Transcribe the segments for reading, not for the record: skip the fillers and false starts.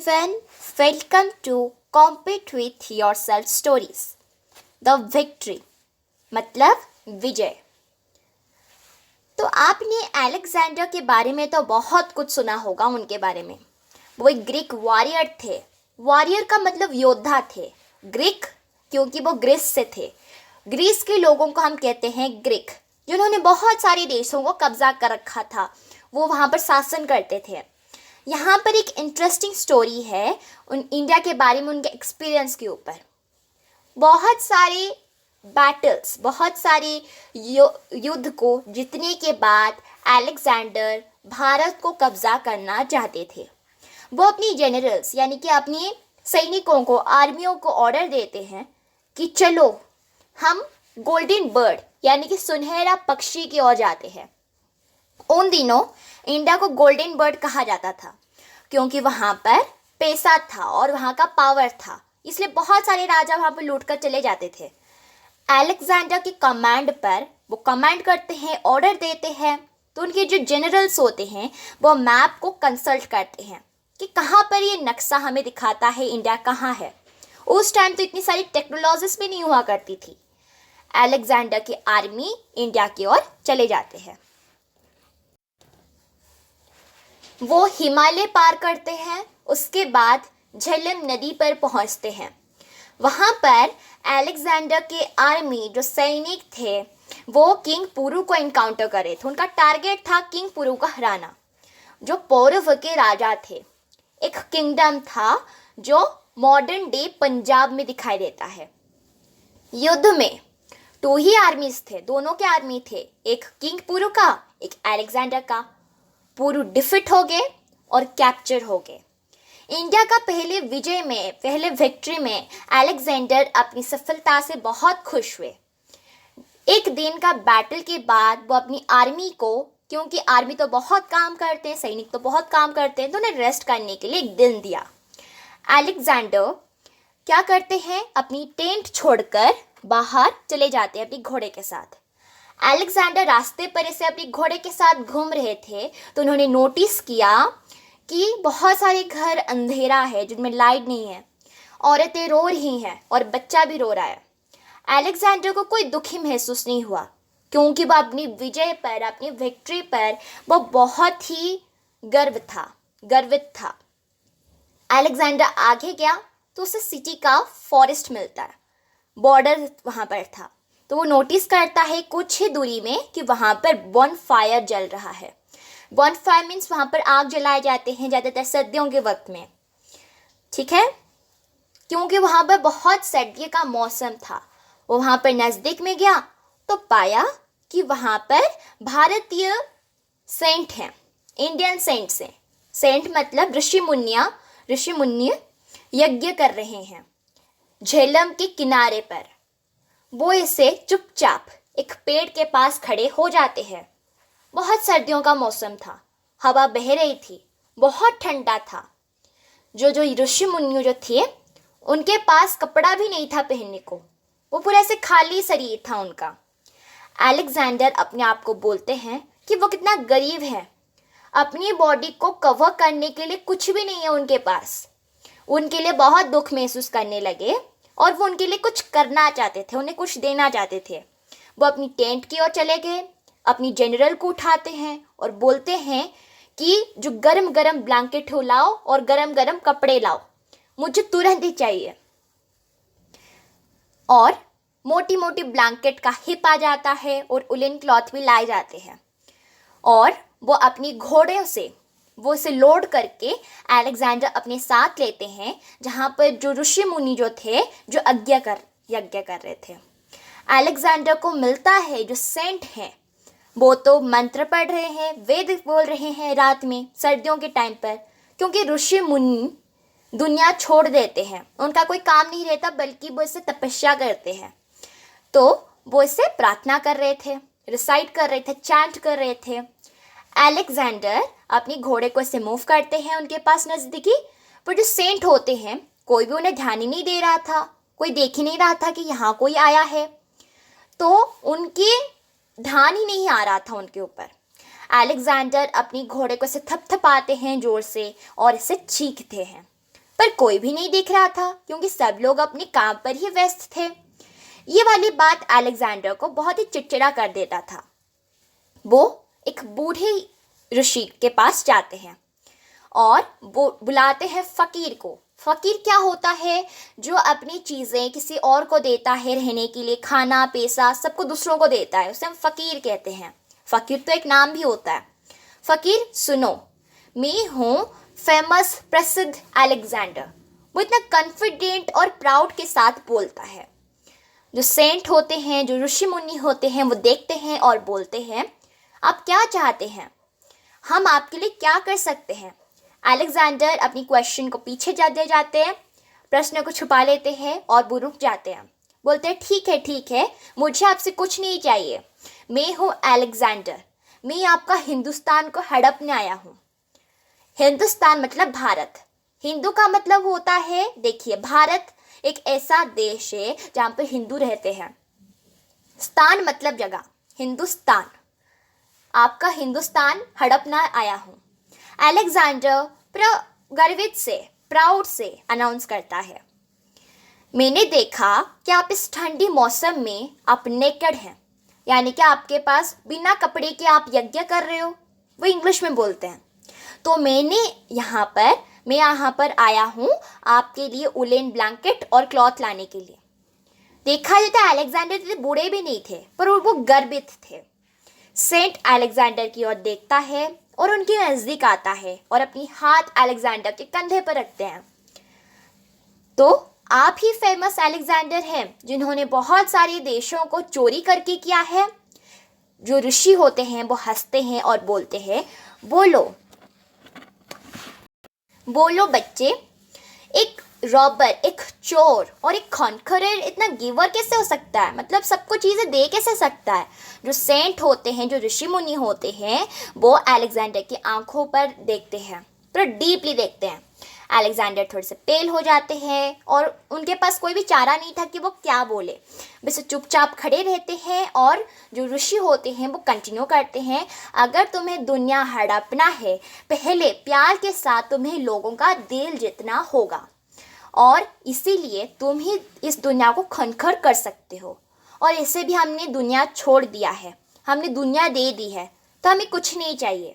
Everyone, welcome to Compete with Yourself Stories. The Victory मतलब विजय। तो आपने अलेक्जेंडर के बारे में तो बहुत कुछ सुना होगा उनके बारे में। वो एक ग्रीक वॉरियर थे। वॉरियर का मतलब योद्धा थे। ग्रीक क्योंकि वो ग्रीस से थे। ग्रीस के लोगों को हम कहते हैं ग्रीक, जिन्होंने बहुत सारे देशों को कब्जा कर रखा था। वो वहाँ पर शासन करते थे। यहाँ पर एक इंटरेस्टिंग स्टोरी है उन इंडिया के बारे में, उनके एक्सपीरियंस के ऊपर। बहुत सारे बैटल्स, बहुत सारे युद्ध को जीतने के बाद अलेक्जेंडर भारत को कब्जा करना चाहते थे। वो अपनी जनरल्स यानी कि अपने सैनिकों को, आर्मियों को ऑर्डर देते हैं कि चलो हम गोल्डन बर्ड यानी कि सुनहरा पक्षी की ओर जाते हैं। उन दिनों इंडिया को गोल्डन बर्ड कहा जाता था क्योंकि वहाँ पर पैसा था और वहाँ का पावर था, इसलिए बहुत सारे राजा वहाँ पर लूट कर चले जाते थे। अलेक्जेंडर के कमांड पर वो कमांड करते हैं, ऑर्डर देते हैं, तो उनके जो जनरल्स होते हैं वो मैप को कंसल्ट करते हैं कि कहाँ पर ये नक्शा हमें दिखाता है इंडिया कहाँ है। उस टाइम तो इतनी सारी टेक्नोलॉजीज भी नहीं हुआ करती थी। अलेक्जेंडर की आर्मी इंडिया की ओर चले जाते हैं। वो हिमालय पार करते हैं, उसके बाद झेलम नदी पर पहुंचते हैं। वहां पर अलेक्जेंडर के आर्मी जो सैनिक थे वो किंग पुरु को इनकाउंटर करे थे। उनका टारगेट था किंग पुरु को हराना, जो पौरव के राजा थे। एक किंगडम था जो मॉडर्न डे पंजाब में दिखाई देता है। युद्ध में दो ही आर्मीज थे, दोनों के आर्मी थे, एक किंग पुरु का, एक अलेक्जेंडर का। पुरु डिफिट हो गए और कैप्चर हो गए। इंडिया का पहले विजय में, पहले विक्ट्री में अलेक्जेंडर अपनी सफलता से बहुत खुश हुए। एक दिन का बैटल के बाद वो अपनी आर्मी को, क्योंकि आर्मी तो बहुत काम करते हैं, सैनिक तो बहुत काम करते हैं, तो उन्हें रेस्ट करने के लिए एक दिन दिया। अलेक्जेंडर क्या करते हैं, अपनी टेंट छोड़कर बाहर चले जाते हैं अपनी घोड़े के साथ। अलेक्जेंडर रास्ते पर ऐसे अपने घोड़े के साथ घूम रहे थे तो उन्होंने नोटिस किया कि बहुत सारे घर अंधेरा है जिनमें लाइट नहीं है, औरतें रो रही हैं और बच्चा भी रो रहा है। अलेक्जेंडर को कोई दुखी महसूस नहीं हुआ क्योंकि वह अपनी विजय पर, अपनी विक्ट्री पर वो बहुत ही गर्वित था। अलेक्जेंडर आगे गया तो उसे सिटी का फॉरेस्ट मिलता है, बॉर्डर वहाँ पर था। तो वो नोटिस करता है कुछ ही दूरी में कि वहाँ पर बॉन फायर जल रहा है। बॉन फायर मीन्स वहाँ पर आग जलाए जाते हैं ज़्यादातर सर्दियों के वक्त में, ठीक है। क्योंकि वहाँ पर बहुत सर्दी का मौसम था, वो वहाँ पर नज़दीक में गया तो पाया कि वहाँ पर भारतीय सेंट हैं, इंडियन सेंट्स हैं। सेंट मतलब ऋषि मुनि यज्ञ कर रहे हैं झेलम के किनारे पर। वो इसे चुपचाप एक पेड़ के पास खड़े हो जाते हैं। बहुत सर्दियों का मौसम था, हवा बह रही थी, बहुत ठंडा था। जो ऋषि मुनियों जो थे उनके पास कपड़ा भी नहीं था पहनने को, वो पूरा ऐसे खाली शरीर था उनका। अलेक्जेंडर अपने आप को बोलते हैं कि वो कितना गरीब है, अपनी बॉडी को कवर करने के लिए कुछ भी नहीं है उनके पास। उनके लिए बहुत दुख महसूस करने लगे और वो उनके लिए कुछ करना चाहते थे, उन्हें कुछ देना चाहते थे। वो अपनी टेंट की ओर चले गए, अपनी जनरल को उठाते हैं और बोलते हैं कि जो गरम गरम ब्लैंकेट हो लाओ और गरम गरम कपड़े लाओ, मुझे तुरंत ही चाहिए। और मोटी मोटी ब्लैंकेट का हिप आ जाता है और उलन क्लॉथ भी लाए जाते हैं और वो अपनी घोड़े से वो इसे लोड करके अलेक्जेंडर अपने साथ लेते हैं, जहाँ पर जो ऋषि मुनि जो थे जो यज्ञ कर रहे थे। अलेक्जेंडर को मिलता है जो सेंट हैं, वो तो मंत्र पढ़ रहे हैं, वेद बोल रहे हैं रात में सर्दियों के टाइम पर, क्योंकि ऋषि मुनि दुनिया छोड़ देते हैं, उनका कोई काम नहीं रहता बल्कि वो इससे तपस्या करते हैं। तो वो इससे प्रार्थना कर रहे थे, रिसाइट कर रहे थे, चैंट कर रहे थे। अलेक्जेंडर अपनी घोड़े को ऐसे मूव करते हैं उनके पास नज़दीकी, पर जो सेंट होते हैं कोई भी उन्हें ध्यान ही नहीं दे रहा था, कोई देख ही नहीं रहा था कि यहाँ कोई आया है, तो उनके ध्यान ही नहीं आ रहा था उनके ऊपर। अलेक्जेंडर अपनी घोड़े को ऐसे थपथपाते हैं जोर से और इसे चीखते हैं। पर कोई भी नहीं दिख रहा था क्योंकि सब लोग अपने काम पर ही व्यस्त थे। ये वाली बात अलेक्जेंडर को बहुत ही चिड़चिड़ा कर देता था। वो एक बूढ़े ऋषि के पास जाते हैं और वो बुलाते हैं फकीर को। फकीर क्या होता है? जो अपनी चीज़ें किसी और को देता है, रहने के लिए खाना पैसा सबको दूसरों को देता है, उसे हम फकीर कहते हैं। फकीर तो एक नाम भी होता है। फकीर सुनो, मैं हूँ फेमस प्रसिद्ध अलेक्जेंडर। वो इतना कॉन्फिडेंट और प्राउड के साथ बोलता है। जो सेंट होते हैं, जो ऋषि मुनि होते हैं, वो देखते हैं और बोलते हैं, आप क्या चाहते हैं? हम आपके लिए क्या कर सकते हैं? अलेक्जेंडर अपनी क्वेश्चन को पीछे जाते हैं, प्रश्न को छुपा लेते हैं और वो रुक जाते हैं। बोलते हैं ठीक है, मुझे आपसे कुछ नहीं चाहिए। मैं हूँ अलेक्जेंडर, मैं आपका हिंदुस्तान को हड़पने आया हूँ। हिंदुस्तान मतलब भारत। हिंदू का मतलब होता है, देखिए भारत एक ऐसा देश है जहाँ पर हिंदू रहते हैं। स्थान मतलब जगह, हिंदुस्तान। आपका हिंदुस्तान हड़पना आया हूँ। अलेक्जेंडर गर्वित से, प्राउड से अनाउंस करता है, मैंने देखा कि आप इस ठंडी मौसम में आप नेकेड हैं, यानी कि आपके पास बिना कपड़े के आप यज्ञ कर रहे हो। वो इंग्लिश में बोलते हैं। तो मैं यहाँ पर आया हूँ आपके लिए उलेन ब्लैंकेट और क्लॉथ लाने के लिए। देखा जाए तो अलेक्जेंडर इतने बूढ़े भी नहीं थे, पर वो गर्वित थे। सेंट अलेक्जेंडर की ओर देखता है और उनके नज़दीक आता है और अपनी हाथ अलेक्जेंडर के कंधे पर रखते हैं। तो आप ही फेमस अलेक्जेंडर हैं जिन्होंने बहुत सारे देशों को चोरी करके किया है। जो ऋषि होते हैं वो हंसते हैं और बोलते हैं, बोलो बच्चे, एक रॉबर, एक चोर और एक कॉन्करर इतना गिवर कैसे हो सकता है? मतलब सबको चीज़ें दे कैसे सकता है? जो सेंट होते हैं, जो ऋषि मुनि होते हैं, वो अलेक्जेंडर की आंखों पर देखते हैं, पूरा डीपली देखते हैं। अलेक्जेंडर थोड़े से पेल हो जाते हैं और उनके पास कोई भी चारा नहीं था कि वो क्या बोले। बस चुपचाप खड़े रहते हैं और जो ऋषि होते हैं वो कंटिन्यू करते हैं, अगर तुम्हें दुनिया हड़पना है, पहले प्यार के साथ तुम्हें लोगों का दिल जीतना होगा और इसीलिए तुम ही इस दुनिया को खनखर कर सकते हो। और इसे भी हमने दुनिया छोड़ दिया है, हमने दुनिया दे दी है, तो हमें कुछ नहीं चाहिए।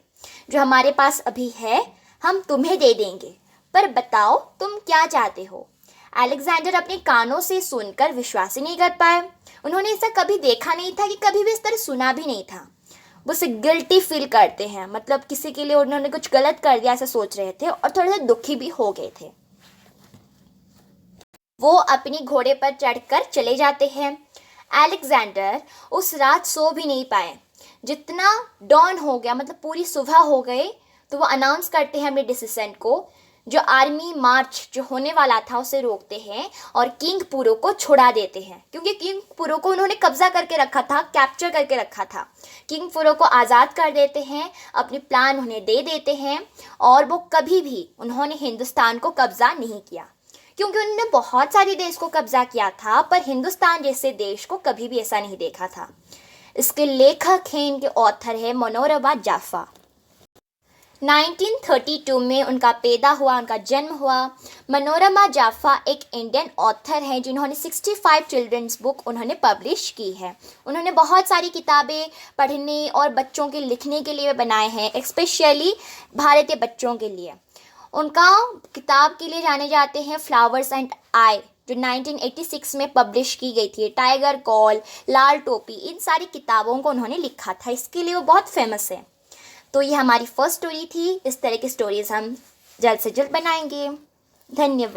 जो हमारे पास अभी है हम तुम्हें दे देंगे, पर बताओ तुम क्या चाहते हो? अलेक्जेंडर अपने कानों से सुनकर विश्वास ही नहीं कर पाए। उन्होंने ऐसा कभी देखा नहीं था कि कभी भी इस तरह सुना भी नहीं था। वो उसे गिल्टी फील करते हैं, मतलब किसी के लिए उन्होंने कुछ गलत कर दिया ऐसा सोच रहे थे और थोड़े से दुखी भी हो गए थे। वो अपनी घोड़े पर चढ़कर चले जाते हैं। अलेक्जेंडर उस रात सो भी नहीं पाए। जितना डॉन हो गया, मतलब पूरी सुबह हो गई, तो वो अनाउंस करते हैं अपने डिसीजन को। जो आर्मी मार्च जो होने वाला था उसे रोकते हैं और किंग पुरो को छुड़ा देते हैं, क्योंकि किंग पुरो को उन्होंने कब्जा करके रखा था, कैप्चर करके रखा था। किंग पुरो को आज़ाद कर देते हैं, अपनी प्लान उन्हें दे देते हैं और वो कभी भी उन्होंने हिंदुस्तान को कब्जा नहीं किया, क्योंकि उन्होंने बहुत सारे देश को कब्जा किया था, पर हिंदुस्तान जैसे देश को कभी भी ऐसा नहीं देखा था। इसके लेखक हैं, इनके ऑथर है मनोरमा जाफ़ा। 1932 में उनका जन्म हुआ। मनोरमा जाफ़ा एक इंडियन ऑथर हैं जिन्होंने 65 चिल्ड्रंस बुक उन्होंने पब्लिश की है। उन्होंने बहुत सारी किताबें पढ़ने और बच्चों के लिखने के लिए बनाए हैं, स्पेशली भारतीय बच्चों के लिए। उनका किताब के लिए जाने जाते हैं फ्लावर्स एंड आई, जो 1986 में पब्लिश की गई थी। टाइगर कॉल, लाल टोपी, इन सारी किताबों को उन्होंने लिखा था, इसके लिए वो बहुत फेमस है। तो ये हमारी फर्स्ट स्टोरी थी। इस तरह की स्टोरीज़ हम जल्द से जल्द बनाएंगे। धन्यवाद।